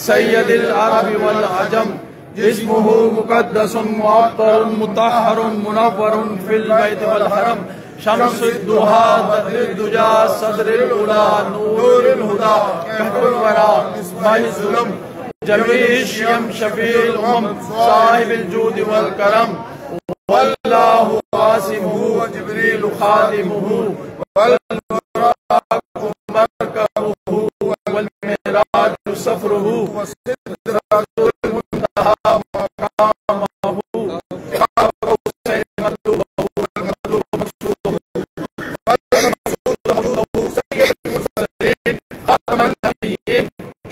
सैयदिल अरब वल अजम जिस्मुहु मुक़द्दसुन मुअत्तरुन मुतहहरुन मुनव्वरुन फिल बैत वल हरम शम्सुद दुहा बद्रुद दुजा सदरुल उला नूरुल हुदा कहरुल वरा मिस्बाहुल जुलम जमील शम शफील उम्म साहिबुल जूद वल करम वल्लाहु आसिमुहु व जिब्रील खादिमुहु वल बुराक़ु मरकबुहु वल मिराज सफरुहु व सिदरतुल मुंतहा मकामहु कौसैन मतलुबहु वल मतलूब मक़सूदुहु वल मक़सूदुहु सय्यदुल मुरसलीन खातमुन नबिय्यीन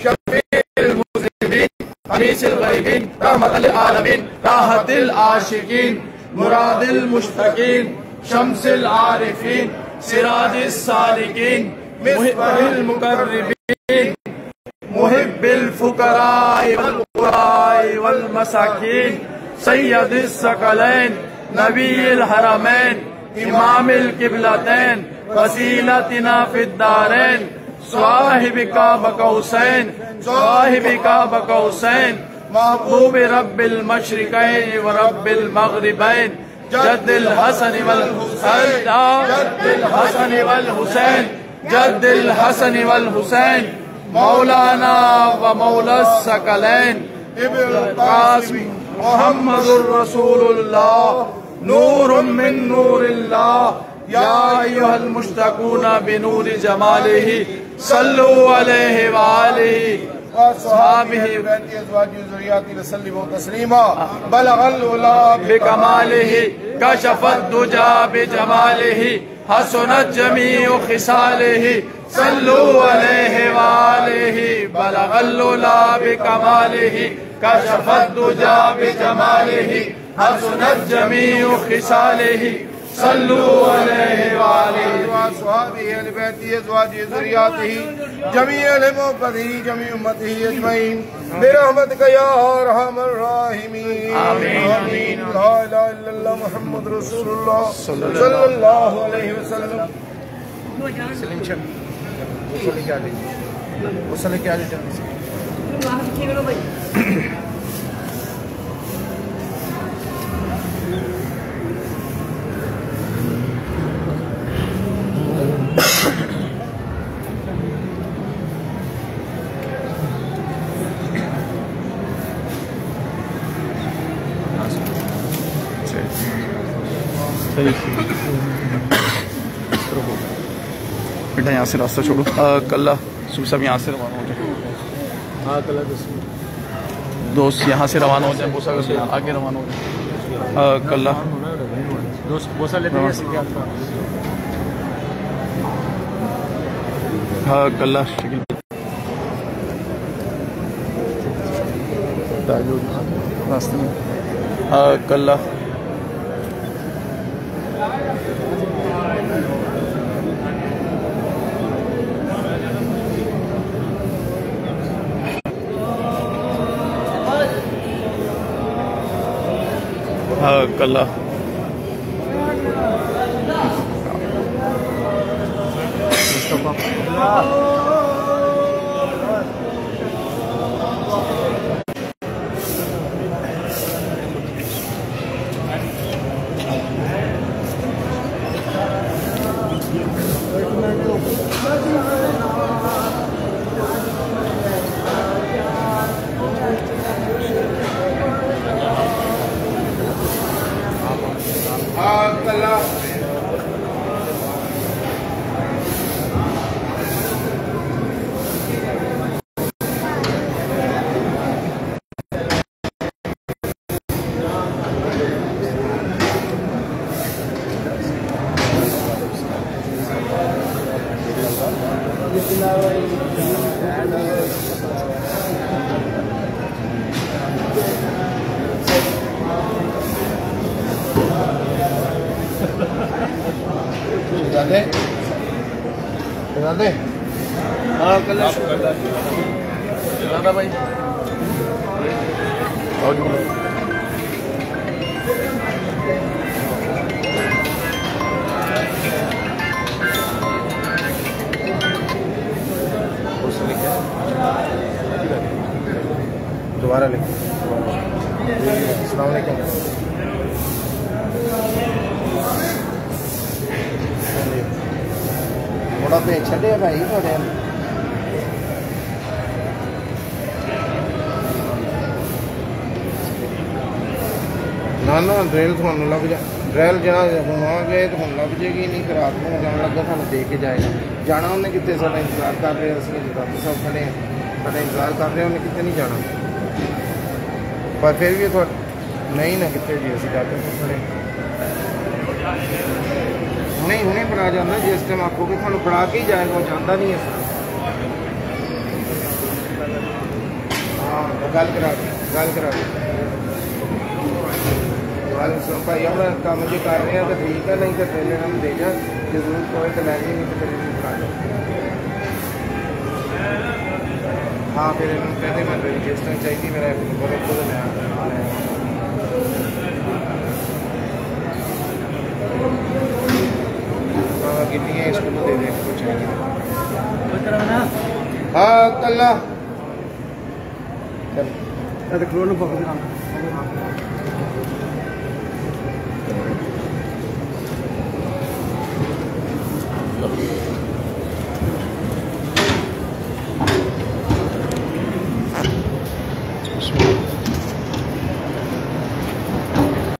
शफीउल मुज़निबीन अनीसुल ग़ाइबीन रहमतुल आलमीन राहतुल आशिकीन मुरादिल मुश्तकीन शम्सिल आरिफीन सिराजिस सालिकीन मिस्बाहुल मुक़र्रबीन मुहिब्बिल फुक़राए वल क़ुराए वल मसाकीन सय्यदिस सकलैन नबील हरमैन इमामिल क़िबलतैन वसीलतिना फिद दारैन स्वाहिबिका बकौसैन महबूब रब्बिल मशरिक़ैन व रब्बिल मग़रिबैन जद्दिल हसन वल हुसैन मौलाना व मौलस सकलैन इब्नुल क़ासिम मुहम्मदुर रसूलुल्लाह नूरुम मिन नूरिल्लाह या अय्युहल मुश्तक़ूना बिनूरि जमालिही सल्लु अलैहि व आलिहि व अस्हाबिही वसल्लिमु तस्लीमा बलगल उला बिकमालिही कशफत दुजा बिजमालिही हसनत जमीउ खिसालिही सल्लु अलैहि व आलिहि बलगल उला बिकमालिही कशफत दुजा बिजमालिही हसनत जमीउ खिसालिही सल्लु अलैहि व आलिहि वसहबिहि अहल बैतिहि अज़वाजिहि ज़ुर्रिय्यतिहि जमीअल मुक़द्दरी जमी उम्मतिहि अजमईन बिरहमतिका या अरहमर राहिमीन। आमीन। ला इलाहा इल्लल्लाह मुहम्मद रसूलुल्लाह सल्लल्लाहु अलैहि वसल्लम। सलीम छन मुसल्ले क्या ले बेटा यहाँ से रास्ता छोड़ो। कल्ला सब यहाँ से रवाना हो जाए। हाँ कल्ला दोस्त यहाँ से रवाना हो जाए, बोसा से आगे रवाना हो जाए। कल्ला दोस्त बोसा लेते हैं सीधे आपका। हाँ कल्ला शकील रास्ते में। कल्ला कल्ला भाई दोबारा लिख। अस्सलाम वालेकुम। थोड़ा पे छड़े भाई थोड़े ना ना ड्रेल थानू लग जा ड्रेल जहाँ होवांगे तो हम लग जाएगी नहीं फिर रात को जान लगा थानू दे के जाएगा जाना उन्हें कितने सारा इंतजार कर रहे हैं असली जिदा तो सब खड़े बड़ा इंतजार कर रहे हैं उन्हें कितने नहीं जाना पर फिर भी थोड़ा नहीं ना कितने जी असं जाते खड़े नहीं हुने पड़ा जाता जिस टाइम आखोगे थानू पड़ा के ही जाएगा वो जाता नहीं है हाँ गल करा भाई अपना काम जो कर रहे हैं तो ठीक है नहीं तो ट्रेलर हम दे जा जरूरत पड़े तो लै नहीं तो फिर करा दो हाँ फिर कहते मैं जिस टाइम चाहिए मेरा बड़े को कितनी है इसको दे दें कुछ हाँ कल्ला चल